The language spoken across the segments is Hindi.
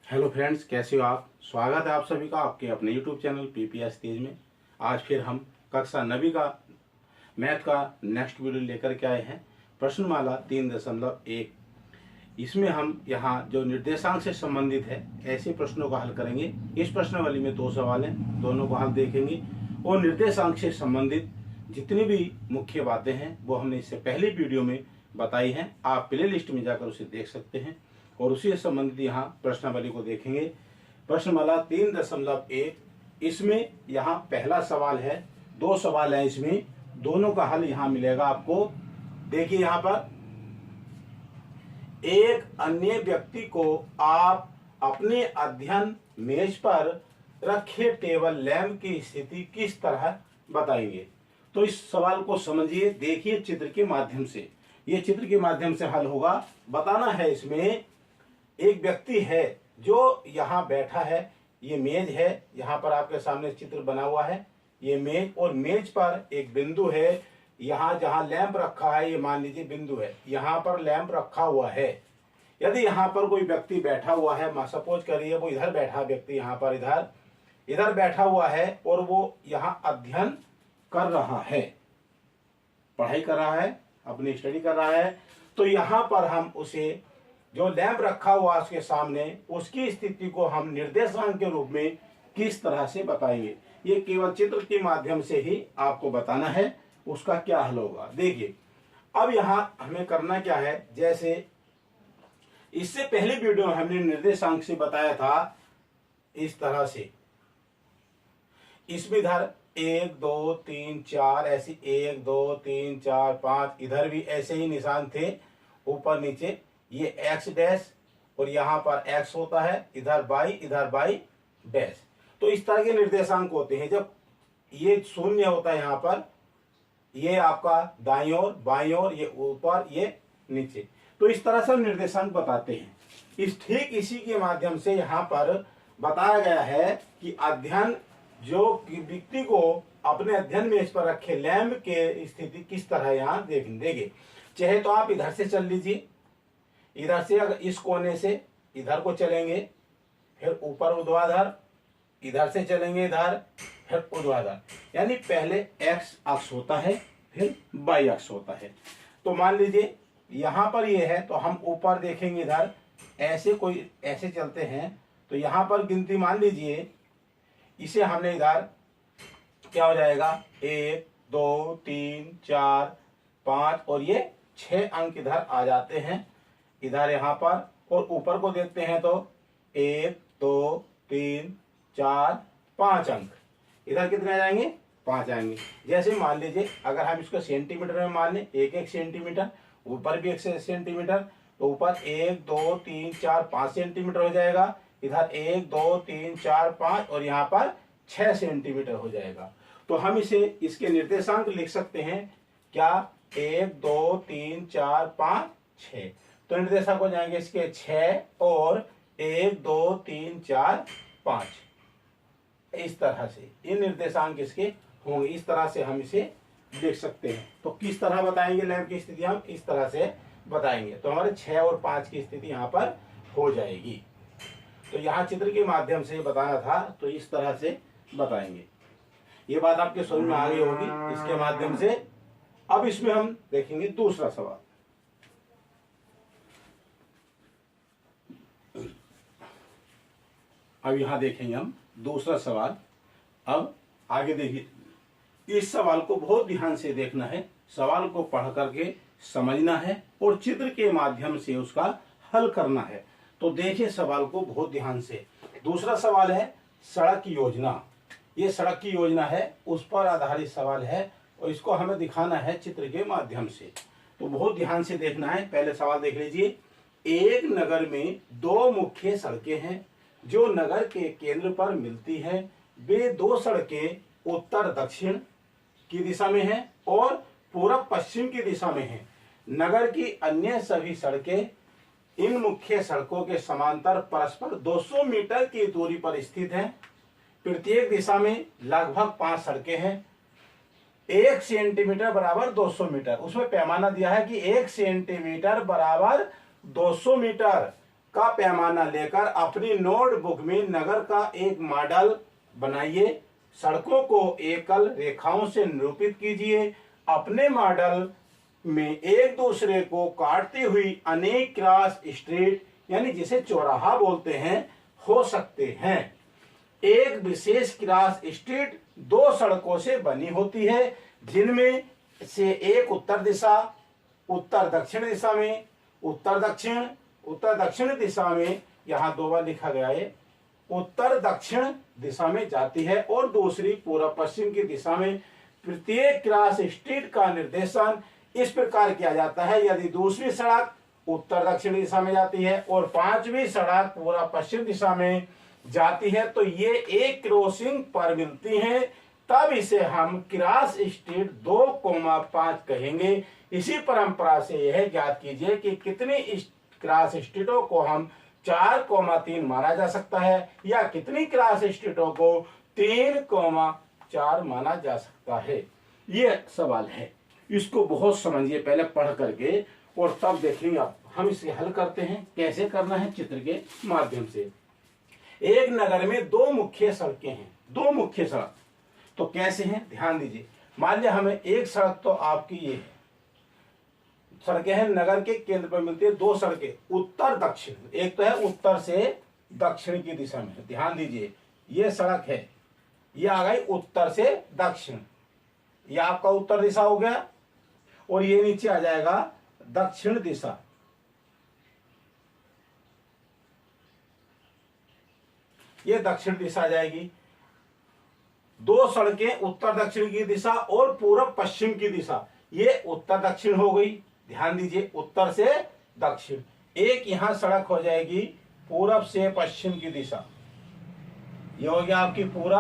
हेलो फ्रेंड्स, कैसे हो आप। स्वागत है आप सभी का आपके अपने यूट्यूब चैनल पीपीएस तेज में। आज फिर हम कक्षा 9वीं का मैथ का नेक्स्ट वीडियो लेकर के आए हैं। प्रश्नमाला 3.1। इसमें हम यहाँ जो निर्देशांक से संबंधित है ऐसे प्रश्नों का हल करेंगे। इस प्रश्नावली में 2 सवाल हैं, दोनों को हल देखेंगे और निर्देशांक से संबंधित जितनी भी मुख्य बातें हैं वो हमने इससे पहले वीडियो में बताई हैं। आप प्ले लिस्ट में जाकर उसे देख सकते हैं और उसी से संबंधित यहाँ प्रश्नावली को देखेंगे। प्रश्नमाला 3.1। इसमें यहाँ पहला सवाल है, 2 सवाल है इसमें, दोनों का हल यहाँ मिलेगा आपको। देखिए यहाँ पर, एक अन्य व्यक्ति को आप अपने अध्ययन मेज पर रखे टेबल लैंप की स्थिति किस तरह बताएंगे। तो इस सवाल को समझिए, देखिए चित्र के माध्यम से, ये चित्र के माध्यम से हल होगा। बताना है इसमें एक व्यक्ति है जो यहाँ बैठा है, ये मेज है, यहाँ पर आपके सामने चित्र बना हुआ है, ये मेज, और मेज पर एक बिंदु है, यहाँ जहाँ लैंप रखा है ये मान लीजिए बिंदु है, यहाँ पर लैंप रखा हुआ है। यदि यहाँ पर कोई व्यक्ति बैठा हुआ है, सपोज करिए वो इधर बैठा व्यक्ति, यहाँ पर इधर बैठा हुआ है और वो यहाँ अध्ययन कर रहा है, पढ़ाई कर रहा है, अपनी स्टडी कर रहा है। तो यहाँ पर हम उसे जो लैंप रखा हुआ उसके सामने, उसकी स्थिति को हम निर्देशांक के रूप में किस तरह से बताएंगे। ये केवल चित्र के माध्यम से ही आपको बताना है, उसका क्या हल होगा। देखिए अब यहाँ हमें करना क्या है, जैसे इससे पहले वीडियो में हमने निर्देशांक से बताया था इस तरह से, इसमें इधर 1 2 3 4 ऐसी 1 2 3 4 5, इधर भी ऐसे ही निशान थे ऊपर नीचे, ये एक्स डैश और यहाँ पर एक्स होता है, इधर वाई डैश। तो इस तरह के निर्देशांक होते हैं। जब ये शून्य होता है यहाँ पर, ये आपका दाईं ओर बाईं ओर, ये ऊपर ये नीचे, तो इस तरह से हम निर्देशांक बताते हैं। ठीक इसी के माध्यम से यहाँ पर बताया गया है कि अध्ययन जो व्यक्ति को अपने अध्ययन में इस पर रखे लैंप के स्थिति किस तरह यहाँ देखेंगे। चाहे तो आप इधर से चल लीजिए, इधर से अगर इस कोने से इधर को चलेंगे, फिर ऊपर ऊर्ध्वाधर, इधर से चलेंगे इधर, फिर ऊर्ध्वाधर, यानी पहले एक्स अक्ष होता है फिर वाई अक्ष होता है। तो मान लीजिए यहाँ पर ये है, तो हम ऊपर देखेंगे इधर, ऐसे चलते हैं, तो यहाँ पर गिनती मान लीजिए, इसे हमने इधर क्या हो जाएगा 1 2 3 4 5 और ये 6 अंक इधर आ जाते हैं इधर यहाँ पर। और ऊपर को देखते हैं तो 1 2 3 4 5 अंक इधर कितने आ जाएंगे, 5 आएंगे। जैसे मान लीजिए अगर हम इसको सेंटीमीटर में मान लें, 1 सेंटीमीटर, ऊपर भी 1 सेंटीमीटर, तो ऊपर 1 2 3 4 5 सेंटीमीटर हो जाएगा, इधर 1 2 3 4 5 और यहाँ पर 6 सेंटीमीटर हो जाएगा। तो हम इसे इसके निर्देशांक लिख सकते हैं क्या, 1 2 3 4 5 6। तो निर्देशांक हो जाएंगे इसके 6 और 1 2 3 4 5, इस तरह से ये निर्देशांक इसके होंगे। इस तरह से हम इसे लिख सकते हैं। तो किस तरह बताएंगे लैंप की स्थिति, हम इस तरह से बताएंगे, तो हमारे 6 और 5 की स्थिति यहाँ पर हो जाएगी। तो यहाँ चित्र के माध्यम से बताना था, तो इस तरह से बताएंगे। ये बात आपके समझ में आ गई होगी इसके माध्यम से। अब इसमें हम देखेंगे दूसरा सवाल। अब यहाँ देखेंगे हम दूसरा सवाल। अब आगे देखिए, इस सवाल को बहुत ध्यान से देखना है, सवाल को पढ़ करके समझना है और चित्र के माध्यम से उसका हल करना है। तो देखिए सवाल को बहुत ध्यान से। दूसरा सवाल है सड़क योजना। ये सड़क की योजना है, उस पर आधारित सवाल है और इसको हमें दिखाना है चित्र के माध्यम से। तो बहुत ध्यान से देखना है। पहले सवाल देख लीजिए। एक नगर में 2 मुख्य सड़कें हैं जो नगर के केंद्र पर मिलती हैं। वे 2 सड़कें उत्तर दक्षिण की दिशा में हैं और पूरब पश्चिम की दिशा में हैं। नगर की अन्य सभी सड़कें इन मुख्य सड़कों के समांतर परस्पर 200 मीटर की दूरी पर स्थित हैं। प्रत्येक दिशा में लगभग 5 सड़कें हैं। 1 सेंटीमीटर बराबर 200 मीटर, उसमें पैमाना दिया है कि 1 सेंटीमीटर बराबर 200 मीटर का पैमाना लेकर अपनी नोटबुक में नगर का एक मॉडल बनाइए। सड़कों को एकल रेखाओं से निरूपित कीजिए। अपने मॉडल में एक दूसरे को काटती हुई अनेक क्रॉस स्ट्रीट यानी जिसे चौराहा बोलते हैं हो सकते हैं। एक विशेष क्रॉस स्ट्रीट दो सड़कों से बनी होती है, जिनमें से एक उत्तर दिशा, उत्तर दक्षिण दिशा में, उत्तर दक्षिण दिशा में, यहां दो बार लिखा गया है, उत्तर दक्षिण दिशा में जाती है और दूसरी पूर्व पश्चिम की दिशा में। प्रत्येक क्रॉस स्ट्रीट का निर्देशन इस प्रकार किया जाता है। यदि दूसरी सड़क उत्तर दक्षिण दिशा में जाती है और पांचवी सड़क पूर्व पश्चिम दिशा में जाती है तो ये एक क्रॉसिंग पर मिलती हैं, तब इसे हम क्रॉस स्ट्रीट 2,5 कहेंगे। इसी परंपरा से यह ज्ञात कीजिए कि कितनी क्रॉस स्ट्रीटों को हम 4,3 माना जा सकता है या कितनी क्रॉस स्ट्रीटों को 3,4 माना जा सकता है। ये सवाल है, इसको बहुत समझिए पहले पढ़ करके और तब देखेंगे आप। हम इसे हल करते हैं। कैसे करना है? चित्र के माध्यम से। एक नगर में दो मुख्य सड़कें हैं, दो मुख्य सड़क। तो कैसे हैं ध्यान दीजिए। मान लिया हमें एक सड़क तो आपकी ये है, सड़कें हैं नगर के केंद्र पर मिलती है दो सड़कें उत्तर दक्षिण। एक तो है उत्तर से दक्षिण की दिशा में, ध्यान दीजिए ये सड़क है, ये आ गई उत्तर से दक्षिण, ये आपका उत्तर दिशा हो गया और ये नीचे आ जाएगा दक्षिण दिशा। ये दक्षिण दिशा आ जाएगी। दो सड़कें उत्तर दक्षिण की दिशा और पूर्व पश्चिम की दिशा, ये उत्तर दक्षिण हो गई। ध्यान दीजिए उत्तर से दक्षिण। एक यहां सड़क हो जाएगी पूर्व से पश्चिम की दिशा, ये हो गया आपकी पूर्व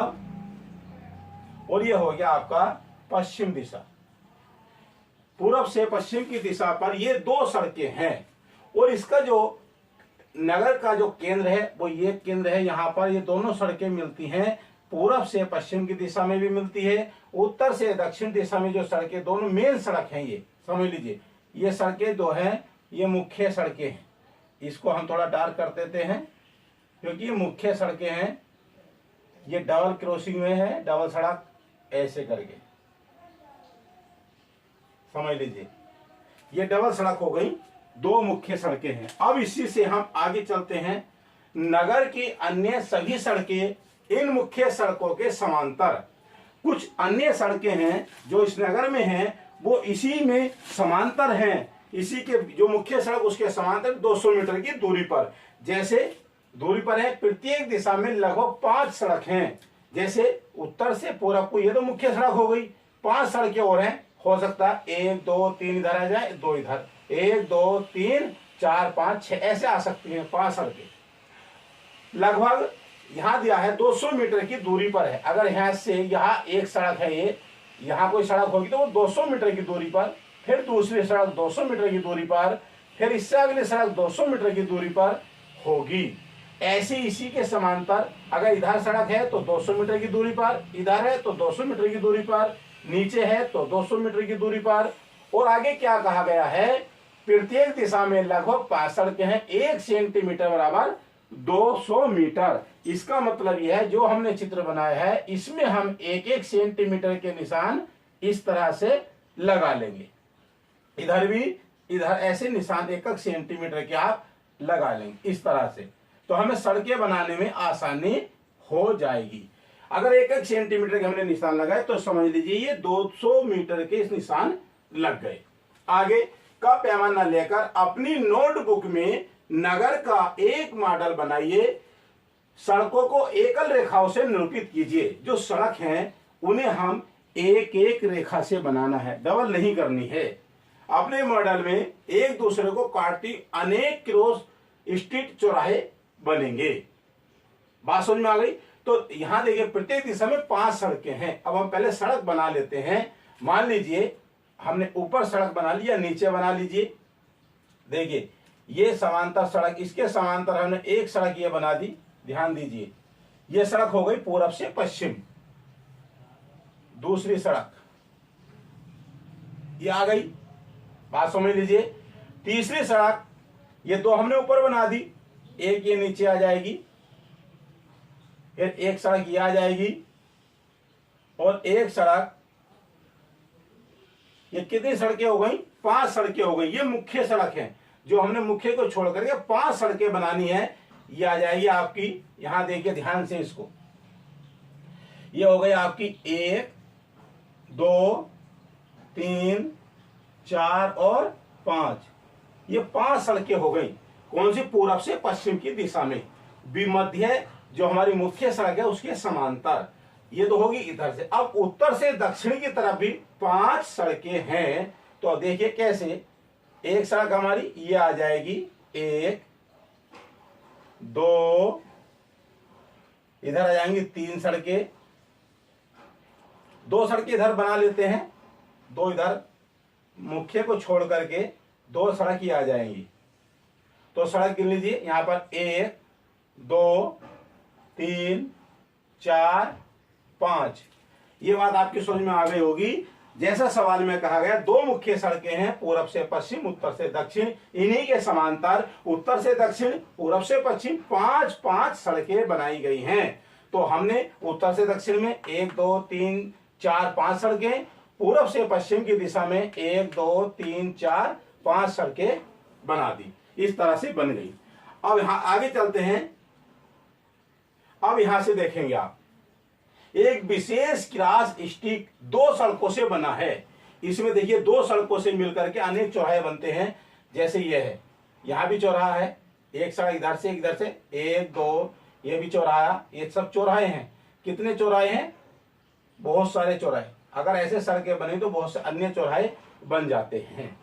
और ये हो गया आपका पश्चिम दिशा। पूर्व से पश्चिम की दिशा पर ये दो सड़कें हैं और इसका जो नगर का जो केंद्र है वो ये केंद्र है। यहाँ पर ये दोनों सड़कें मिलती हैं, पूर्व से पश्चिम की दिशा में भी मिलती है, उत्तर से दक्षिण दिशा में जो सड़कें दोनों मेन सड़क हैं, ये समझ लीजिए। ये सड़कें दो हैं, ये मुख्य सड़कें हैं। इसको हम थोड़ा डार्क कर देते हैं क्योंकि ये मुख्य सड़कें हैं। ये डबल क्रॉसिंग में है, डबल सड़क ऐसे करके समझ लीजिए। ये डबल सड़क हो गई, दो मुख्य सड़कें हैं। अब इसी से हम आगे चलते हैं। नगर की अन्य सभी सड़कें इन मुख्य सड़कों के समांतर, कुछ अन्य सड़कें हैं जो इस नगर में हैं वो इसी में समांतर हैं। इसी के जो मुख्य सड़क उसके समांतर 200 मीटर की दूरी पर, जैसे दूरी पर है। प्रत्येक दिशा में लगभग 5 सड़क हैं। जैसे उत्तर से पूर्व को, ये तो मुख्य सड़क हो गई, 5 सड़कें और हैं। हो सकता है 1 2 3 इधर आ जाए, 2 इधर, 1 2 3 4 5 6 ऐसे आ सकती हैं 5 सड़कें। लगभग यहां दिया है 200 मीटर की दूरी पर है। अगर यहां से यहां एक सड़क है, ये यहां कोई सड़क होगी तो वो 200 मीटर की दूरी पर, फिर दूसरी सड़क 200 मीटर की दूरी पर, फिर इससे अगली सड़क 200 मीटर की दूरी पर होगी। ऐसे इसी के समांतर अगर इधर सड़क है तो 200 मीटर की दूरी पर, इधर है तो 200 मीटर की दूरी पर, नीचे है तो 200 मीटर की दूरी पर। और आगे क्या कहा गया है? प्रत्येक दिशा में लगभग 5 सड़कें हैं। 1 सेंटीमीटर बराबर 200 मीटर। इसका मतलब यह है जो हमने चित्र बनाया है इसमें हम 1-1 सेंटीमीटर के निशान इस तरह से लगा लेंगे। इधर भी, इधर ऐसे निशान 1-1 सेंटीमीटर के आप लगा लेंगे इस तरह से, तो हमें सड़कें बनाने में आसानी हो जाएगी। अगर 1-1 सेंटीमीटर के हमने निशान लगाए तो समझ लीजिए ये 200 मीटर के इस निशान लग गए। आगे का पैमाना लेकर अपनी नोटबुक में नगर का एक मॉडल बनाइए। सड़कों को एकल रेखाओं से निरूपित कीजिए। जो सड़क हैं उन्हें हम एक एक रेखा से बनाना है, डबल नहीं करनी है। अपने मॉडल में एक दूसरे को काटती अनेक क्रॉस स्ट्रीट चौराहे बनेंगे। बात समझ में आ गई? तो यहां देखिए प्रत्येक दिशा में 5 सड़कें हैं। अब हम पहले सड़क बना लेते हैं। मान लीजिए हमने ऊपर सड़क बना लिया, नीचे बना लीजिए। देखिए ये समांतर सड़क, इसके समांतर हमने एक सड़क ये बना दी। ध्यान दीजिए ये सड़क हो गई पूरब से पश्चिम। दूसरी सड़क ये आ गई, बात समझ लीजिए। तीसरी सड़क ये दो हमने ऊपर बना दी, एक ये नीचे आ जाएगी, फिर एक सड़क ये आ जाएगी, और एक सड़क, ये कितनी सड़कें हो गई? 5 सड़कें हो गई। ये मुख्य सड़क है, जो हमने मुख्य को छोड़ करके 5 सड़कें बनानी है, ये आ जाएगी आपकी। यहां देखिए ध्यान से इसको, ये हो गई आपकी 1 2 3 4 और 5। ये 5 सड़कें हो गई। कौन सी? पूरब से पश्चिम की दिशा में, विमध्य जो हमारी मुख्य सड़क है उसके समांतर। ये तो होगी इधर से। अब उत्तर से दक्षिण की तरफ भी 5 सड़कें हैं। तो देखिए कैसे, एक सड़क हमारी ये आ जाएगी, 1 2, इधर आ जाएंगी 3 सड़कें, 2 सड़कें इधर बना लेते हैं, 2 इधर, मुख्य को छोड़ करके 2 सड़क ही आ जाएंगी। तो सड़क गिन लीजिए, यहां पर 1 2 3 4 5। ये बात आपकी समझ में आ गई होगी। जैसा सवाल में कहा गया, 2 मुख्य सड़कें हैं, पूरब से पश्चिम, उत्तर से दक्षिण, इन्हीं के समांतर उत्तर से दक्षिण, पूरब से पश्चिम 5 सड़कें बनाई गई हैं। तो हमने उत्तर से दक्षिण में 1 2 3 4 5 सड़कें, पूरब से पश्चिम की दिशा में 1 2 3 4 5 सड़कें बना दी। इस तरह से बन गई। अब यहां आगे चलते हैं। अब यहां से देखेंगे आप, एक विशेष क्रॉस स्टिक 2 सड़कों से बना है। इसमें देखिए 2 सड़कों से मिलकर के अनेक चौराहे बनते हैं। जैसे ये है, यहां भी चौराहा है, एक सड़क इधर से, इधर से 1 2, ये भी चौराहा, ये सब चौराहे हैं। कितने चौराहे हैं? बहुत सारे चौराहे। अगर ऐसे सड़कें बनी तो बहुत से अन्य चौराहे बन जाते हैं।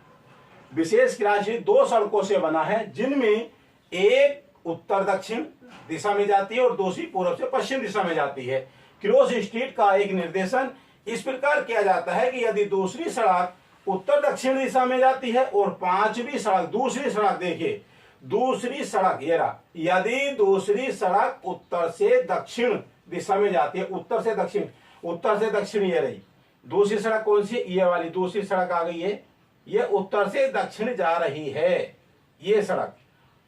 विशेष क्रॉस 2 सड़कों से बना है, जिनमें एक उत्तर दक्षिण दिशा में जाती है और दूसरी पूर्व से पश्चिम दिशा में जाती है। क्रॉस स्ट्रीट का एक निर्देशन इस प्रकार किया जाता है कि यदि दूसरी सड़क उत्तर दक्षिण दिशा में जाती है और 5वीं सड़क, दूसरी सड़क देखिए, दूसरी सड़क ये रहा, यदि दूसरी सड़क उत्तर से दक्षिण दिशा में जाती है, उत्तर से दक्षिण, उत्तर से दक्षिण ये रही, दूसरी सड़क कौन सी? ये वाली दूसरी सड़क आ गई है, ये उत्तर से दक्षिण जा रही है। ये सड़क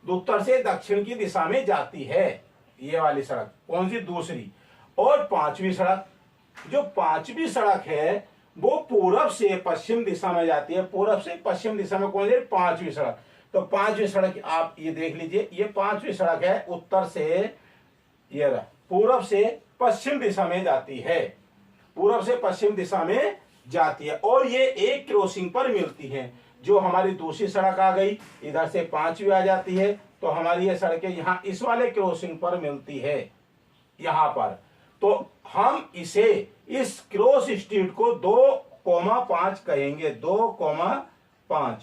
उत्तर से दक्षिण की दिशा में जाती है, ये वाली सड़क कौन सी? दूसरी। और 5वीं सड़क, जो 5वीं सड़क है वो पूरब से पश्चिम दिशा में जाती है। पूरब से पश्चिम दिशा में कौन सी? 5वीं सड़क। तो 5वीं सड़क आप ये देख लीजिए, ये 5वीं सड़क है, उत्तर से ये रहा, पूरब से पश्चिम दिशा में जाती है, पूरब से पश्चिम दिशा में जाती है। और ये एक क्रॉसिंग पर मिलती है। जो हमारी दूसरी सड़क आ गई, इधर से 5वीं आ जाती है, तो हमारी ये सड़कें यहाँ इस वाले क्रॉसिंग पर मिलती है, यहां पर। तो हम इसे, इस क्रॉस स्ट्रीट को 2,5 कहेंगे, 2,5।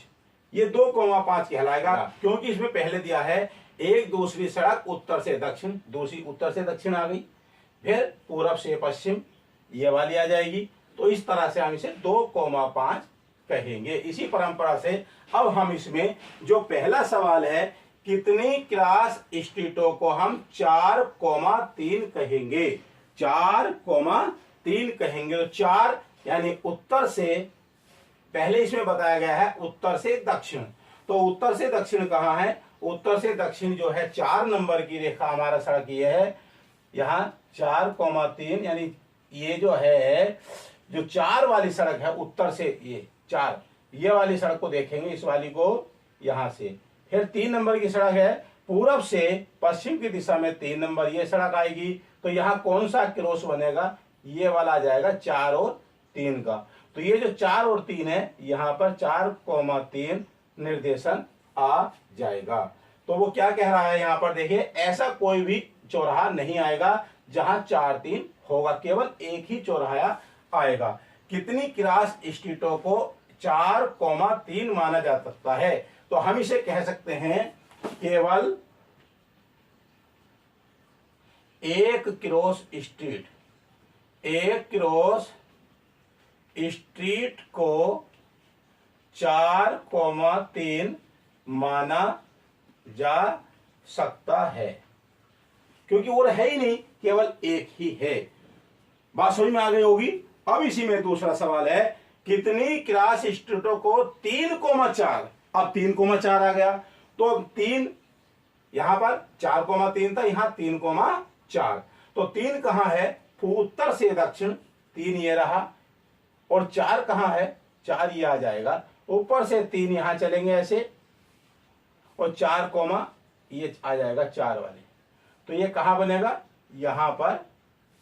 ये 2,5 कहलाएगा, क्योंकि इसमें पहले दिया है एक दूसरी सड़क उत्तर से दक्षिण, दूसरी उत्तर से दक्षिण आ गई, फिर पूरब से पश्चिम ये वाली आ जाएगी। तो इस तरह से हम इसे 2,5 कहेंगे। इसी परंपरा से अब हम इसमें जो पहला सवाल है, कितनी क्रॉस स्ट्रीटों को हम 4,3 कहेंगे, 4,3 कहेंगे। तो 4 यानी उत्तर से, पहले इसमें बताया गया है उत्तर से दक्षिण, तो उत्तर से दक्षिण कहाँ है? उत्तर से दक्षिण जो है 4 नंबर की रेखा हमारा सड़क ये है, यहाँ 4,3 यानी ये जो है, जो 4 वाली सड़क है उत्तर से, ये 4, ये वाली सड़क को देखेंगे, इस वाली को यहां से। फिर 3 नंबर की सड़क है, पूरब से पश्चिम की दिशा में 3 नंबर ये सड़क आएगी। तो यहाँ कौन सा क्रॉस बनेगा? ये वाला आ जाएगा 4 और 3 का। तो ये जो 4 और 3 है, यहाँ पर 4,3 निर्देशन आ जाएगा। तो वो क्या कह रहा है यहाँ पर देखिए, ऐसा कोई भी चौराहा नहीं आएगा जहां 4,3 होगा, केवल एक ही चौराहा आएगा। कितनी क्रॉस स्ट्रीटों को 4,3 माना जा सकता है? तो हम इसे कह सकते हैं केवल एक क्रॉस स्ट्रीट, एक क्रॉस स्ट्रीट को 4,3 माना जा सकता है, क्योंकि वो है ही नहीं, केवल एक ही है। बात समझ में आ गई होगी। अब इसी में दूसरा सवाल है, कितनी क्रॉस स्ट्रीटों को 3,4, अब 3,4 आ गया, तो अब 3 यहाँ पर 4,3 था, यहाँ 3,4। तो 3 कहाँ है, उत्तर से दक्षिण 3 ये रहा, और 4 कहाँ है, 4 ये आ जाएगा, ऊपर से 3 यहां चलेंगे ऐसे, और 4 कोमा ये आ जाएगा 4 वाले। तो ये कहां बनेगा, यहां पर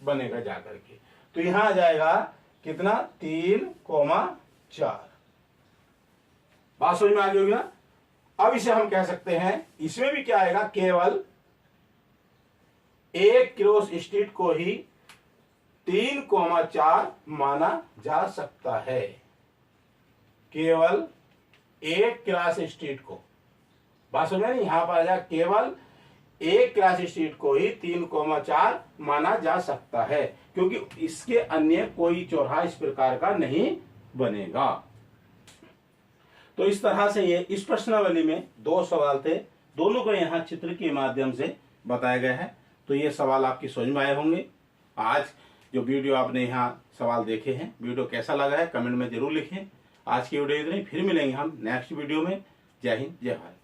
बनेगा जाकर के। तो यहां आ जाएगा कितना, 3,4। बात समझ में आ गई होगी ना। अब इसे हम कह सकते हैं, इसमें भी क्या आएगा, केवल एक क्रॉस स्ट्रीट को ही 3,4 माना जा सकता है। केवल एक क्रॉस स्ट्रीट को, बात समझ में, यहां पर आ जाएगा केवल एक क्रॉस स्ट्रीट को ही 3,4 माना जा सकता है, क्योंकि इसके अन्य कोई चौराहा इस प्रकार का नहीं बनेगा। तो इस तरह से ये इस प्रश्नावली में 2 सवाल थे, दोनों को यहाँ चित्र के माध्यम से बताया गया है। तो ये सवाल आपकी समझ में आए होंगे। आज जो वीडियो आपने यहाँ सवाल देखे हैं, वीडियो कैसा लगा है कमेंट में जरूर लिखें। आज की वीडियो इतनी, फिर मिलेंगे हम नेक्स्ट वीडियो में। जय हिंद, जय भारत।